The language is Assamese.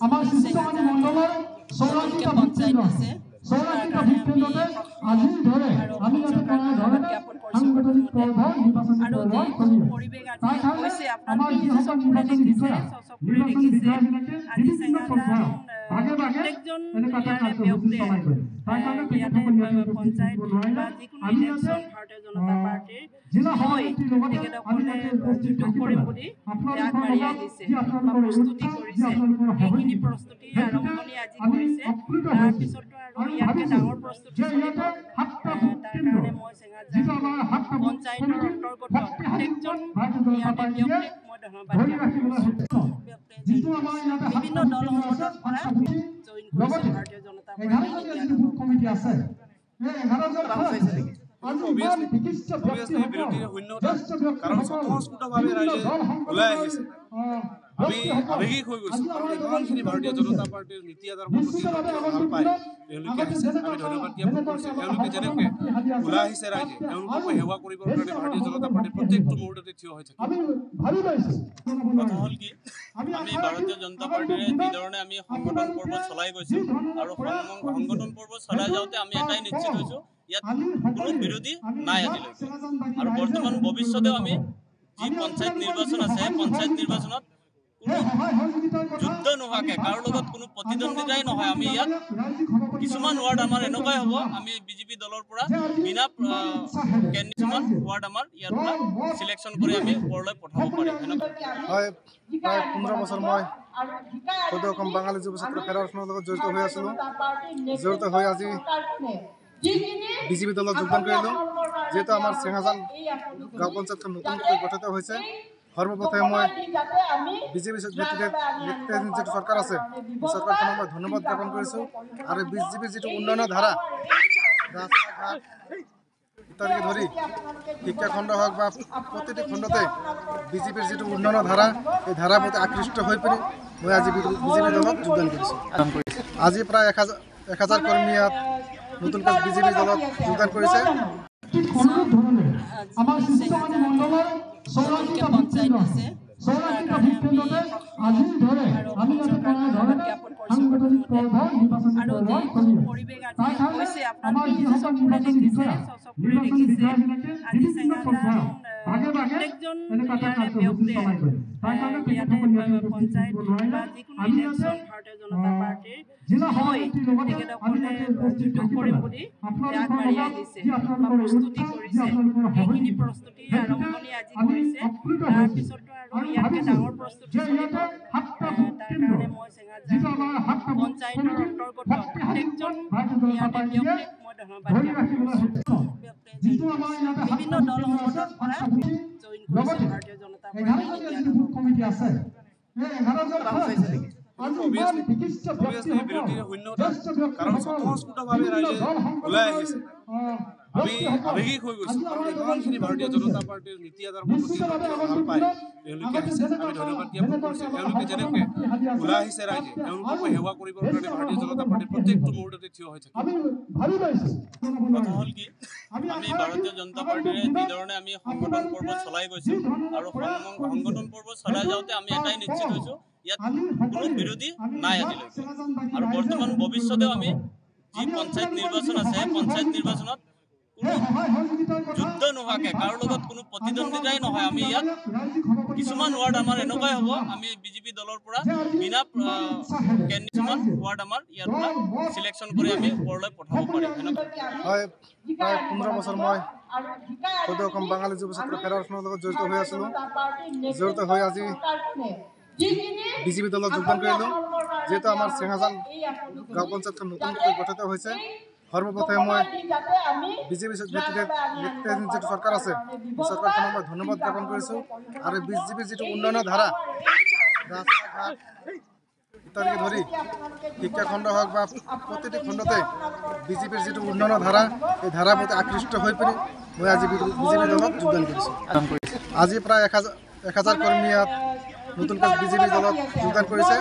আমাৰ শিশুমানী মণ্ডলৰ 84টা পঞ্চায়ত আছে 84টা কেন্দ্ৰতে আজিৰ ধৰে আমি ইয়াতে কৰা ধৰণে সাংগঠনিক পৰ্ব নিৰ্বাচনী পৰ্ব চলি আছে তাৰ কাৰণে আমাৰ যিসকল নিৰ্বাচনী বিষয়া নিৰ্বাচনী বিষয়াবিলাকে বিভিন্ন পৰ্যায়ত ভাগে ভাগে এনেকুৱা এটা কাৰ্যসূচী চলাই গৈ তাৰ কাৰণে তেখেতসকল ইয়াতে উপস্থিত থাকিব নোৱাৰিলে আমি ইয়াতে জিলা সভাপতিৰ লগতে আমি ইয়াতে উপস্থিত থাকিব লাগে আপোনালোকৰ লগত যি আপোনালোকৰ প্ৰস্তুতি কৰিছে সেইখিনি প্ৰস্তুতি আৰম্ভণি আজি কৰিছে তাৰ পিছতো আৰু ইয়াতে ডাঙৰ প্ৰস্তুতি চলিব তাৰ কাৰণে মই চেঙাজান পঞ্চায়তৰ অন্তৰ্গত প্ৰত্যেকজন ইয়াতে ব্যক্তিক মই ধন্যবাদ বিভিন্ন দল সংগঠনৰ পৰা জইন কৰিছে ভাৰতীয় জনতা পাৰ্টি আছে কাৰণ স্বতঃস্ফূৰ্তভাৱে ৰাইজে ওলাই আহিছে আমি আৱেগিক হৈ গৈছো ইমানখিনি ভাৰতীয় জনতা পাৰ্টিৰ নীতি আদৰ্শ ভাল পায় তেওঁলোকে আহিছে আমি ধন্যবাদ জ্ঞাপন কৰিছোঁ তেওঁলোকে যেনেকৈ ওলাই আহিছে ৰাইজে তেওঁলোককো সেৱা কৰিবৰ কাৰণে ভাৰতীয় জনতা পাৰ্টিৰ প্ৰত্যেকটো মুহূৰ্ততে থিয় হৈ থাকে কথা হ'ল কি আমি ভাৰতীয় জনতা পাৰ্টিৰে যিধৰণে আমি সংগঠন পৰ্ব চলাই গৈছোঁ আৰু সংগঠন পৰ্ব চলাই যাওঁতে আমি এটাই নিশ্চিত হৈছোঁ ইয়াত কোনো বিৰোধী নাই আজিলৈকে আৰু বৰ্তমান ভৱিষ্যতেও আমি যি পঞ্চায়ত নিৰ্বাচন আছে পঞ্চায়ত নিৰ্বাচনত যুদ্ধ নোহোৱাকৈ কাৰো লগত কোনো প্ৰতিদ্বন্দ্বিতাই নহয় আমি ইয়াত কিছুমান ৱাৰ্ড আমাৰ এনেকুৱাই হ'ব আমি বিজেপি দলৰ পৰা বিনা কিছুমান ৱাৰ্ড আমাৰ ইয়াৰ পৰা চিলেকশ্যন কৰি আমি ওপৰলৈ পঠাব পাৰিম হয় প্ৰায় 15 বছৰ মই সদৌ অসম বাঙালী যুৱ ছাত্ৰ ফেডাৰেশ্যনৰ লগত জড়িত হৈ আছিলোঁ জড়িত হৈ আজি বিজেপি দলত যোগদান কৰিলোঁ যিহেতু আমাৰ চেঙাজান গাঁও পঞ্চায়তখন নতুনকৈ গঠিত হৈছে সৰ্বপ্ৰথমে মই বিজেপি যিটো চৰকাৰ আছে চৰকাৰখনক মই ধন্যবাদ জ্ঞাপন কৰিছোঁ আৰু বিজেপিৰ যিটো উন্নয়নৰ ধাৰা ৰাস্তা ঘাট ইত্যাদিকে ধৰি শিক্ষা খণ্ড হওক বা প্ৰতিটো খণ্ডতে বিজেপিৰ যিটো উন্নয়নৰ ধাৰা এই ধাৰাৰ প্ৰতি আকৃষ্ট হৈ পিনি মই আজি বিজেপি দলত যোগদান কৰিছোঁ আজি প্ৰায় 1000 কৰ্মী ইয়াত নতুনকৈ বিজেপি দলত যোগদান কৰিছে আমাৰ শিশুমানী মণ্ডলৰ 84টা পঞ্চায়ত আছে 84টা কেন্দ্ৰতে আজিৰ ধৰে আমি ইয়াতে কৰা ধৰণে সাংগঠনিক পৰ্ব নিৰ্বাচনী পৰ্ব চলি আছে তাৰ কাৰণে আমাৰ যিসকল নিৰ্বাচনী বিষয়া নিৰ্বাচনী বিষয়াবিলাকে বিভিন্ন পৰ্যায়ত ভাগে ভাগে এনেকুৱা এটা কাৰ্যসূচী চলাই গৈ তাৰ কাৰণে তেখেতসকল ইয়াতে উপস্থিত থাকিব নোৱাৰিলে আমি ইয়াতে ভাৰতীয় জনতা পাৰ্টিৰ জিলা সভাপতিৰ লগতে আমি ইয়াতে উপস্থিত থাকিব লাগে আপোনালোকৰ লগত যি আপোনালোকৰ প্ৰস্তুতি কৰিছে সেইখিনি প্ৰস্তুতি আৰম্ভণি আজি কৰিছে তাৰ পিছতো আৰু ইয়াতে ডাঙৰ প্ৰস্তুতি চলিব তাৰ কাৰণে মই চেঙাজান পঞ্চায়তৰ অন্তৰ্গত প্ৰত্যেকজন ইয়াতে ব্যক্তিক মই ধন্যবাদ বিভিন্ন দল সংগঠনৰ পৰা জইন কৰিছে ভাৰতীয় জনতা পাৰ্টি আছে বিৰোধীৰ শূন্যতা কাৰণ স্বতঃস্ফূৰ্তভাৱে ৰাইজে ওলাই আহিছে আমি আৱেগিক হৈ গৈছো ইমানখিনি ভাৰতীয় জনতা পাৰ্টিৰ নীতি আদৰ্শ ভাল পায় তেওঁলোকে আহিছে আমি ধন্যবাদ জ্ঞাপন কৰিছোঁ তেওঁলোকে যেনেকৈ ওলাই আহিছে ৰাইজে তেওঁলোককো সেৱা কৰিবৰ কাৰণে ভাৰতীয় জনতা পাৰ্টিৰ প্ৰত্যেকটো মুহূৰ্ততে থিয় হৈ থাকে কথা হ'ল কি আমি ভাৰতীয় জনতা পাৰ্টিৰে যিধৰণে আমি সংগঠন পৰ্ব চলাই গৈছোঁ আৰু সংগঠন পৰ্ব চলাই যাওঁতে আমি এটাই নিশ্চিত হৈছোঁ ইয়াত কোনো বিৰোধী নাই আজিলৈকে আৰু বৰ্তমান ভৱিষ্যতেও আমি যি পঞ্চায়ত নিৰ্বাচন আছে পঞ্চায়ত নিৰ্বাচনত যুদ্ধ নোহোৱাকৈ কাৰো লগত কোনো প্ৰতিদ্বন্দ্বিতাই নহয় আমি ইয়াত কিছুমান ৱাৰ্ড আমাৰ এনেকুৱাই হ'ব আমি বিজেপি দলৰ পৰা বিনা কিছুমান ৱাৰ্ড আমাৰ ইয়াৰ পৰা চিলেকশ্যন কৰি আমি ওপৰলৈ পঠাব পাৰিম হয় প্ৰায় 15 বছৰ মই সদৌ অসম বাঙালী যুৱ ছাত্ৰ ফেডাৰেশ্যনৰ লগত জড়িত হৈ আছিলোঁ জড়িত হৈ আজি বিজেপি দলত যোগদান কৰিলোঁ যিহেতু আমাৰ চেঙাজান গাঁও পঞ্চায়তখন নতুনকৈ গঠিত হৈছে সৰ্বপ্ৰথমে মই বিজেপি যিটো চৰকাৰ আছে চৰকাৰখনক মই ধন্যবাদ জ্ঞাপন কৰিছোঁ আৰু বিজেপিৰ যিটো উন্নয়নৰ ধাৰা ৰাস্তা ঘাট ইত্যাদিকে ধৰি শিক্ষা খণ্ড হওক বা প্ৰতিটো খণ্ডতে বিজেপিৰ যিটো উন্নয়নৰ ধাৰা এই ধাৰাৰ প্ৰতি আকৃষ্ট হৈ পিনি মই আজি বিজেপি দলত যোগদান কৰিছোঁ আজি প্ৰায় 1000 কৰ্মী ইয়াত নতুনকৈ বিজেপি দলত যোগদান কৰিছে